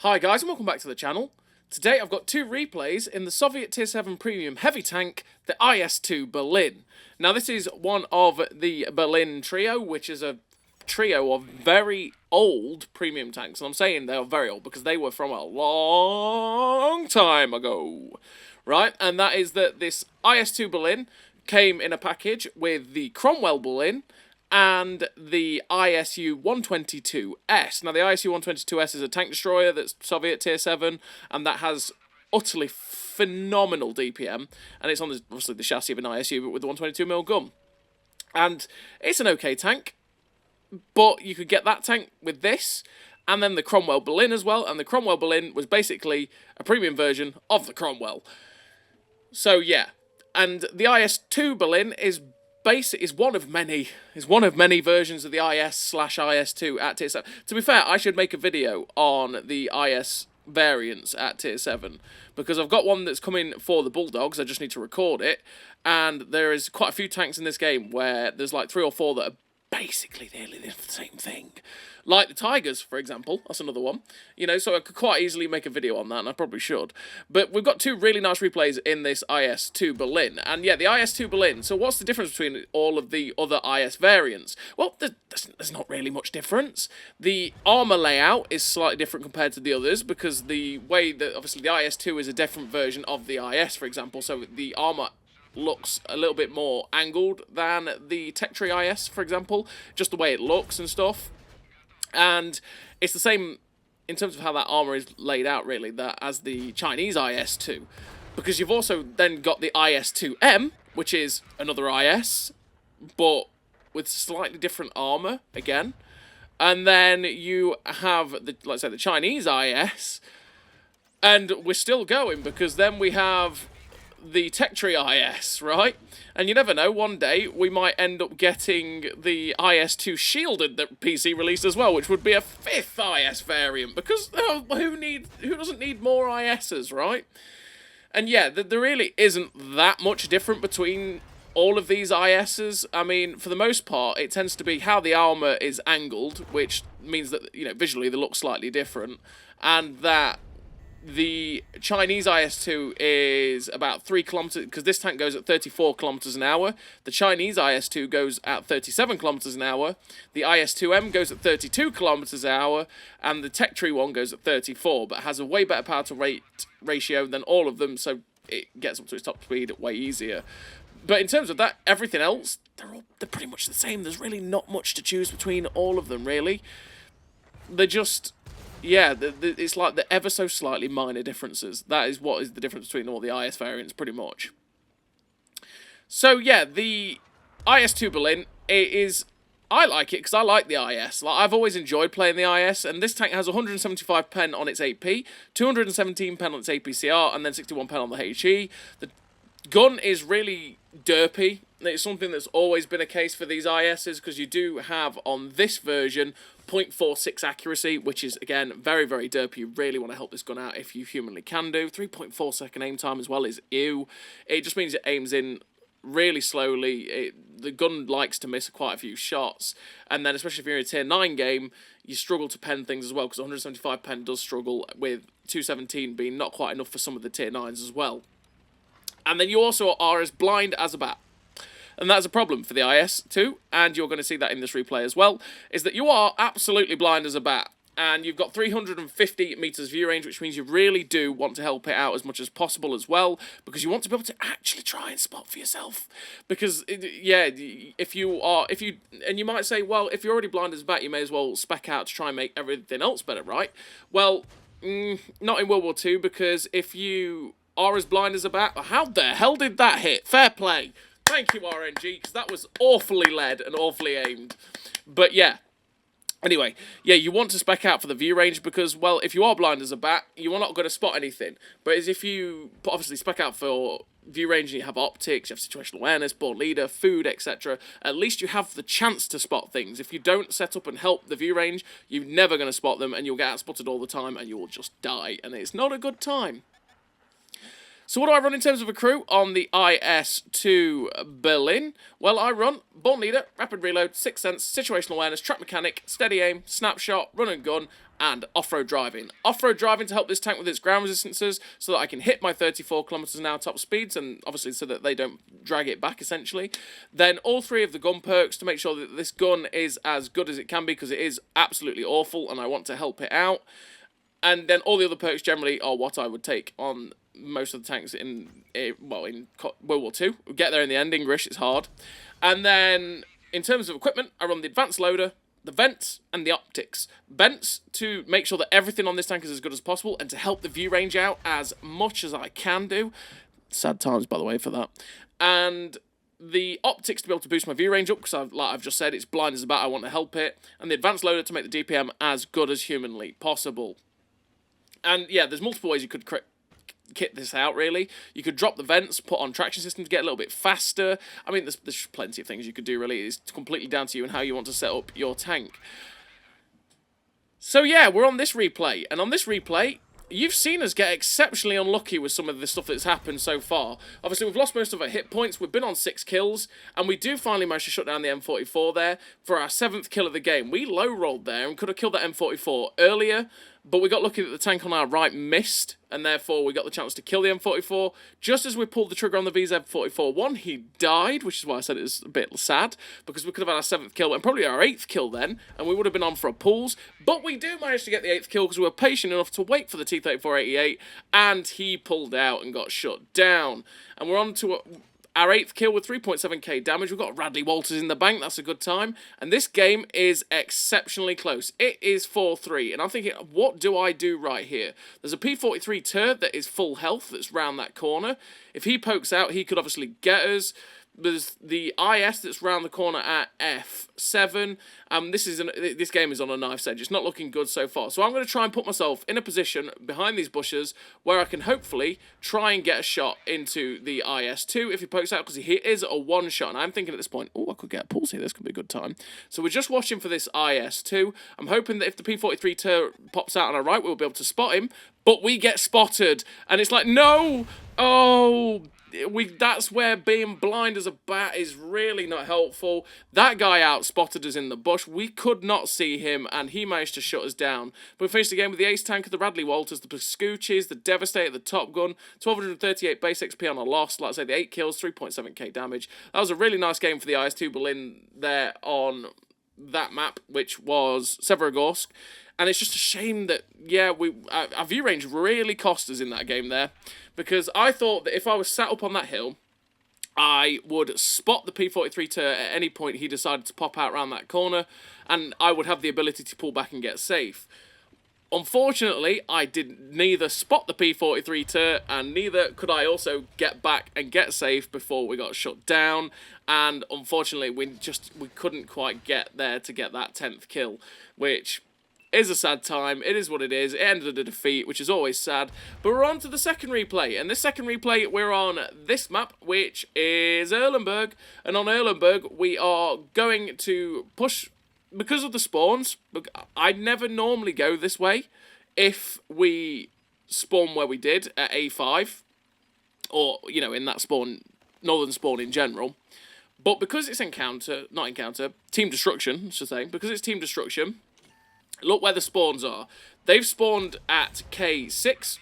Hi guys and welcome back to the channel. Today I've got two replays in the Soviet Tier 7 Premium Heavy Tank, the IS-2 Berlin. Now this is one of the Berlin trio, which is a trio of very old premium tanks. And I'm saying they are very old because they were from a long time ago. Right, and that is that this IS-2 Berlin came in a package with the Cromwell Berlin and the ISU-122S. Now, the ISU-122S is a tank destroyer that's Soviet Tier 7, and that has utterly phenomenal DPM, and it's on obviously the chassis of an ISU, but with the 122mm gun. And it's an okay tank, but you could get that tank with this, and then the Cromwell Berlin as well, and the Cromwell Berlin was basically a premium version of the Cromwell. So, yeah. And the IS-2 Berlin is one of many versions of the IS/IS-2 at Tier 7. To be fair, I should make a video on the IS variants at Tier 7, because I've got one that's coming for the Bulldogs. I just need to record it, and there is quite a few tanks in this game where there's like 3 or 4 that are basically nearly the same thing. Like the Tigers, for example. That's another one. You know, so I could quite easily make a video on that, and I probably should. But we've got two really nice replays in this IS-2 Berlin. And yeah, the IS-2 Berlin. So what's the difference between all of the other IS variants? Well, there's not really much difference. The armour layout is slightly different compared to the others, because the way that, obviously, the IS-2 is a different version of the IS, for example. So the armour looks a little bit more angled than the Tech Tree IS, for example. Just the way it looks and stuff. And it's the same in terms of how that armour is laid out, really, that as the Chinese IS-2. Because you've also then got the IS-2M, which is another IS, but with slightly different armour, again. And then you have, let's say, the Chinese IS, and we're still going, because then we have the Tech Tree IS, right? And you never know, one day we might end up getting the IS-2 Shielded that PC released as well, which would be a 5th IS variant, because who doesn't need more ISs, right? And yeah, there really isn't that much different between all of these ISs. I mean, for the most part, it tends to be how the armour is angled, which means that, you know, visually they look slightly different, and that the Chinese IS-2 is about 3 kilometers, because this tank goes at 34 kilometers an hour. The Chinese IS-2 goes at 37 kilometers an hour. The IS-2M goes at 32 kilometers an hour, and the Tech Tree one goes at 34, but has a way better power to weight ratio than all of them, so it gets up to its top speed way easier. But in terms of that, everything else, they're pretty much the same. There's really not much to choose between all of them, really. They're just, yeah, it's like the ever so slightly minor differences. That is what is the difference between all the IS variants, pretty much. So yeah, the IS-2 Berlin, I like it because I like the IS. Like, I've always enjoyed playing the IS, and this tank has 175 pen on its AP, 217 pen on its APCR, and then 61 pen on the HE. The gun is really derpy. It's something that's always been a case for these ISs, because you do have, on this version, 0.46 accuracy, which is, again, very, very derpy. You really want to help this gun out if you humanly can do. 3.4 second aim time as well is ew. It just means it aims in really slowly. The gun likes to miss quite a few shots, and then especially if you're in a tier 9 game, you struggle to pen things as well, because 175 pen does struggle, with 217 being not quite enough for some of the tier 9s as well. And then you also are as blind as a bat. And that's a problem for the IS-2, and you're going to see that in this replay as well, is that you are absolutely blind as a bat. And you've got 350 meters view range, which means you really do want to help it out as much as possible as well, because you want to be able to actually try and spot for yourself. Because, yeah, and you might say, well, if you're already blind as a bat, you may as well spec out to try and make everything else better, right? Well, not in World War II, because if you are as blind as a bat, how the hell did that hit? Fair play. Thank you, RNG, because that was awfully led and awfully aimed. But yeah. Anyway, yeah, you want to spec out for the view range, because, well, if you are blind as a bat, you're not going to spot anything. But as if you obviously spec out for view range and you have optics, you have situational awareness, board leader, food, etc., at least you have the chance to spot things. If you don't set up and help the view range, you're never going to spot them, and you'll get outspotted all the time, and you will just die, and it's not a good time. So what do I run in terms of a crew on the IS-2 Berlin? Well, I run Born Leader, Rapid Reload, Sixth Sense, Situational Awareness, Track Mechanic, Steady Aim, Snapshot, Run and Gun, and Off-Road Driving. Off-Road Driving to help this tank with its ground resistances so that I can hit my 34 kilometers an hour top speeds, and obviously so that they don't drag it back, essentially. Then all 3 of the gun perks to make sure that this gun is as good as it can be, because it is absolutely awful, and I want to help it out. And then all the other perks generally are what I would take on most of the tanks in World War II. We'll get there in the end. English, it's hard. And then in terms of equipment, I run the advanced loader, the vents, and the optics. Vents to make sure that everything on this tank is as good as possible, and to help the view range out as much as I can do. Sad times, by the way, for that. And the optics to be able to boost my view range up, because like I've just said, it's blind as a bat, I want to help it. And the advanced loader to make the DPM as good as humanly possible. And yeah, there's multiple ways you could kit this out, really. You could drop the vents, put on traction system to get a little bit faster. I mean, there's plenty of things you could do, really. It's completely down to you and how you want to set up your tank. So yeah, we're on this replay, and on this replay, you've seen us get exceptionally unlucky with some of the stuff that's happened so far. Obviously, we've lost most of our hit points, we've been on 6 kills, and we do finally manage to shut down the M44 there for our 7th kill of the game. We low-rolled there and could have killed that M44 earlier, but we got lucky that the tank on our right missed, and therefore we got the chance to kill the M44. Just as we pulled the trigger on the VZ-44-1, he died, which is why I said it was a bit sad, because we could have had our 7th kill, and probably our 8th kill then, and we would have been on for a pulls. But we do manage to get the 8th kill, because we were patient enough to wait for the T-3488, and he pulled out and got shut down. And we're on to our 8th kill with 3.7k damage. We've got Radley Walters in the bank. That's a good time. And this game is exceptionally close. It is 4-3. And I'm thinking, what do I do right here? There's a P-43 turret that is full health that's round that corner. If he pokes out, he could obviously get us. There's the IS that's round the corner at F7. This game is on a knife's edge. It's not looking good so far. So I'm going to try and put myself in a position behind these bushes where I can hopefully try and get a shot into the IS-2 if he pokes out, because he is a one-shot. And I'm thinking at this point, oh, I could get a pulse here. This could be a good time. So we're just watching for this IS-2. I'm hoping that if the P-43 turret pops out on our right, we'll be able to spot him. But we get spotted. And it's like, no! Oh... that's where being blind as a bat is really not helpful. That guy out-spotted us in the bush. We could not see him, and he managed to shut us down. But we finished the game with the Ace Tanker, the Radley Walters, the Pascucci's, the Devastator, the Top Gun, 1238 base XP on a loss. Like I say, the 8 kills, 3.7k damage. That was a really nice game for the IS-2 Berlin there on that map, which was Severogorsk. And it's just a shame that, yeah, our view range really cost us in that game there. Because I thought that if I was sat up on that hill, I would spot the P-43 turret at any point he decided to pop out around that corner, and I would have the ability to pull back and get safe. Unfortunately, I did neither spot the P-43 turret, and neither could I also get back and get safe before we got shut down. And unfortunately, we couldn't quite get there to get that 10th kill, which is a sad time. It is what it is. It ended in a defeat, which is always sad. But we're on to the second replay. And this second replay, we're on this map, which is Erlenberg. And on Erlenberg, we are going to push, because of the spawns. I never normally go this way if we spawn where we did at A5. Or, you know, in that spawn, northern spawn in general. But because it's Team Destruction, I should say. Because it's Team Destruction, look where the spawns are. They've spawned at K6.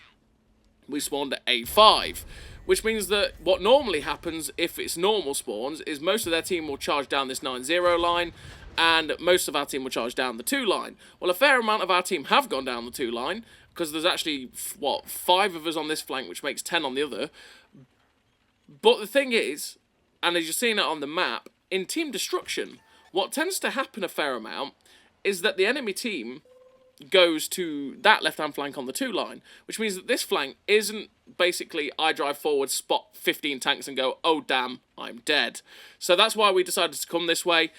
We spawned at A5. Which means that what normally happens if it's normal spawns is most of their team will charge down this 9-0 line, and most of our team will charge down the 2 line. Well, a fair amount of our team have gone down the 2 line, because there's actually, 5 of us on this flank, which makes 10 on the other. But the thing is, and as you're seeing it on the map, in Team Destruction, what tends to happen a fair amount is that the enemy team goes to that left-hand flank on the 2 line, which means that this flank isn't basically I drive forward, spot 15 tanks and go, oh damn, I'm dead. So that's why we decided to come this way,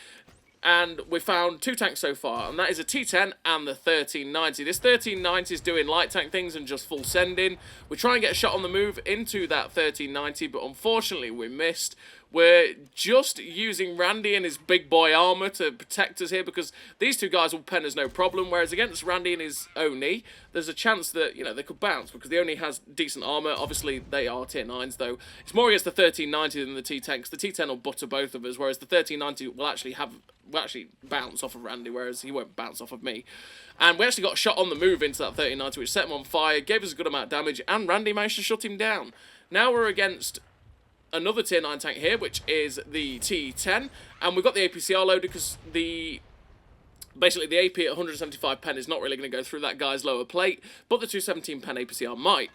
and we found 2 tanks so far, and that is a T10 and the 1390. This 1390 is doing light tank things and just full sending. We try and get a shot on the move into that 1390, but unfortunately we missed. We're just using Randy and his big boy armor to protect us here, because these two guys will pen us no problem, whereas against Randy and his Oni, there's a chance that, you know, they could bounce, because the Oni has decent armor. Obviously, they are tier 9s, though. It's more against the 1390 than the T10, because the T10 will butter both of us, whereas the 1390 will actually bounce off of Randy, whereas he won't bounce off of me. And we actually got a shot on the move into that 1390, which set him on fire, gave us a good amount of damage, and Randy managed to shut him down. Now we're against another tier 9 tank here, which is the T10, and we've got the APCR loaded, because basically the AP at 175 pen is not really going to go through that guy's lower plate, but the 217 pen APCR might.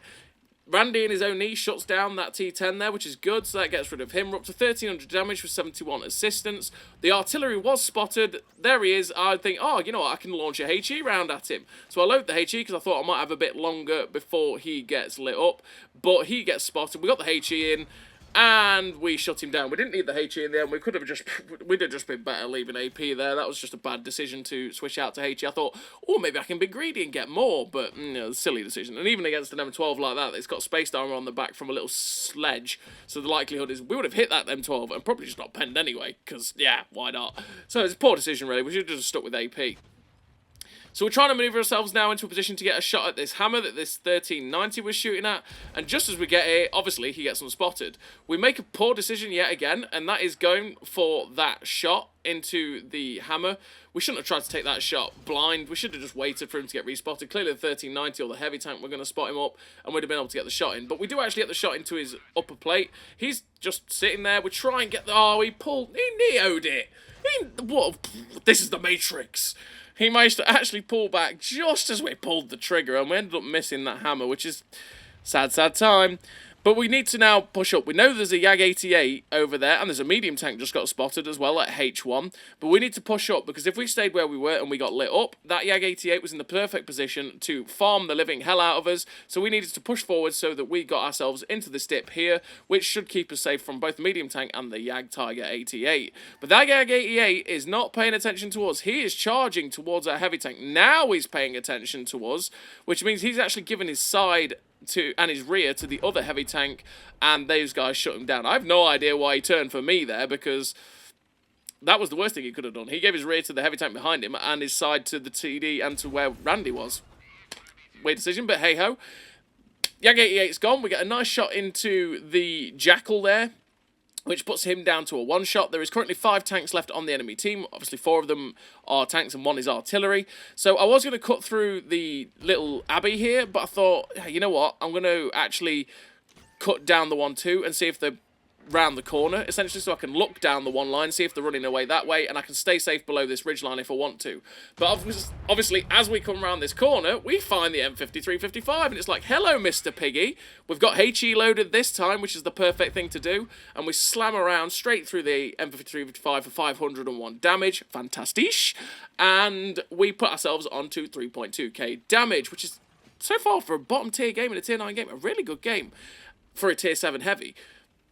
Randy in his own knee shuts down that T10 there, which is good, so that gets rid of him. We're up to 1300 damage with 71 assistance. The artillery was spotted. There he is. I think, oh, you know what, I can launch a HE round at him. So I load the HE because I thought I might have a bit longer before he gets lit up, but he gets spotted. We got the HE in, and we shut him down. We didn't need the HE in the end. We'd have just been better leaving AP there. That was just a bad decision to switch out to HE. I thought, oh, maybe I can be greedy and get more, but silly decision. And even against an M12 like that, it's got spaced armor on the back from a little sledge, so the likelihood is we would have hit that M12 and probably just not penned anyway, because, yeah, why not? So it's a poor decision, really. We should have just stuck with AP. So we're trying to maneuver ourselves now into a position to get a shot at this hammer that this 1390 was shooting at. And just as we get it, obviously, he gets unspotted. We make a poor decision yet again, and that is going for that shot into the hammer. We shouldn't have tried to take that shot blind. We should have just waited for him to get respotted. Clearly, the 1390 or the heavy tank were going to spot him up, and we'd have been able to get the shot in. But we do actually get the shot into his upper plate. He's just sitting there. We try and get the... Oh, he neo'd it. What? This is the Matrix. He managed to actually pull back just as we pulled the trigger, and we ended up missing that hammer, which is sad, sad time. But we need to now push up. We know there's a YAG-88 over there, and there's a medium tank just got spotted as well at H1. But we need to push up, because if we stayed where we were and we got lit up, that YAG-88 was in the perfect position to farm the living hell out of us. So we needed to push forward so that we got ourselves into this dip here, which should keep us safe from both the medium tank and the YAG Tiger 88. But that YAG-88 is not paying attention to us. He is charging towards our heavy tank. Now he's paying attention to us, which means he's actually given his side and his rear to the other heavy tank, and those guys shut him down. I have no idea why he turned for me there, because that was the worst thing he could have done. He gave his rear to the heavy tank behind him and his side to the TD and to where Randy was. Weird decision, but hey-ho. YAG-88's gone. We get a nice shot into the Jackal there, which puts him down to a one-shot. There is currently 5 tanks left on the enemy team. Obviously, 4 of them are tanks and 1 is artillery. So I was going to cut through the little abbey here, but I thought, hey, you know what? I'm going to actually cut down the 1-2 and see if they're round the corner, essentially, so I can look down the one line, see if they're running away that way, and I can stay safe below this ridge line if I want to. But obviously, as we come around this corner, we find the M5355, and it's like, hello, Mr. Piggy. We've got HE loaded this time, which is the perfect thing to do, and we slam around straight through the M5355 for 501 damage, fantastic, and we put ourselves onto 3.2k damage, which is, so far, for a bottom tier game in a tier 9 game, a really good game for a tier 7 heavy.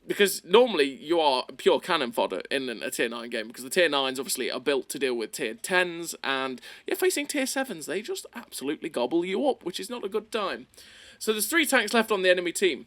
Because normally you are pure cannon fodder in a tier 9 game, because the tier 9s obviously are built to deal with tier 10s, and you're facing tier 7s, they just absolutely gobble you up, which is not a good time. So there's 3 tanks left on the enemy team,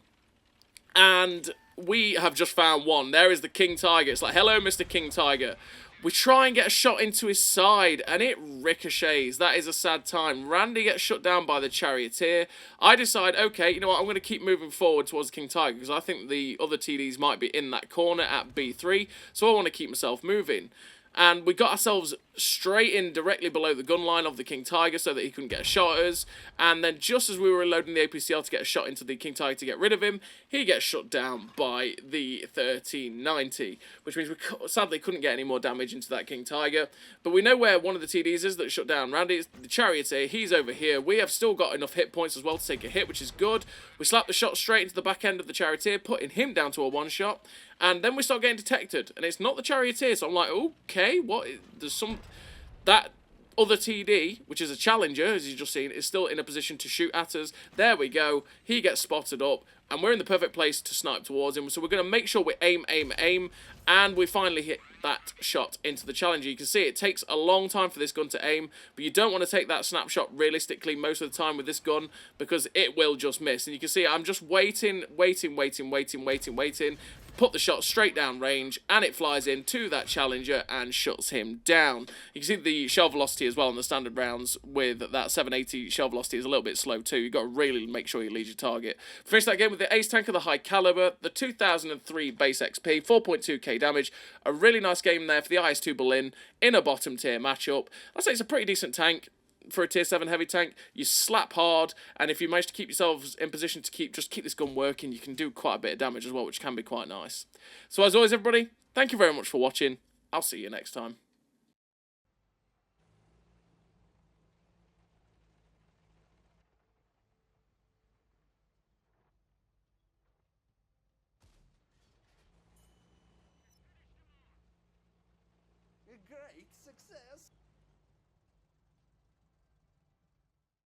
and we have just found one. There is the King Tiger. It's like, hello, Mr. King Tiger. We try and get a shot into his side, and it ricochets. That is a sad time. Randy gets shut down by the Charioteer. I decide, okay, you know what, I'm going to keep moving forward towards King Tiger, because I think the other TDs might be in that corner at B3, so I want to keep myself moving. And we got ourselves straight in directly below the gun line of the King Tiger so that he couldn't get a shot at us. And then just as we were reloading the APCL to get a shot into the King Tiger to get rid of him, he gets shut down by the 1390, which means we sadly couldn't get any more damage into that King Tiger. But we know where one of the TDs is that shut down Randy. It's the Charioteer. He's over here. We have still got enough hit points as well to take a hit, which is good. We slap the shot straight into the back end of the Charioteer, putting him down to a one-shot. And then we start getting detected, and it's not the Charioteer, so I'm like, okay, what? There's some... That other TD, which is a challenger, as you've just seen, is still in a position to shoot at us. There we go. He gets spotted up, and we're in the perfect place to snipe towards him. So we're going to make sure we aim, and we finally hit that shot into the challenger. You can see it takes a long time for this gun to aim, but you don't want to take that snapshot realistically most of the time with this gun, because it will just miss. And you can see I'm just waiting, put the shot straight down range, and it flies into that challenger and shuts him down. You can see the shell velocity as well on the standard rounds with that 780 shell velocity is a little bit slow too. You've got to really make sure you lead your target. Finish that game with the ace tank of the high caliber, the 2003 base XP, 4.2k damage. A really nice game there for the IS-2 Berlin in a bottom tier matchup. I'd say it's a pretty decent tank. For a tier 7 heavy tank, you slap hard, and if you manage to keep yourselves in position to keep this gun working, you can do quite a bit of damage as well, which can be quite nice. So as always, everybody, thank you very much for watching. I'll see you next time. A great success.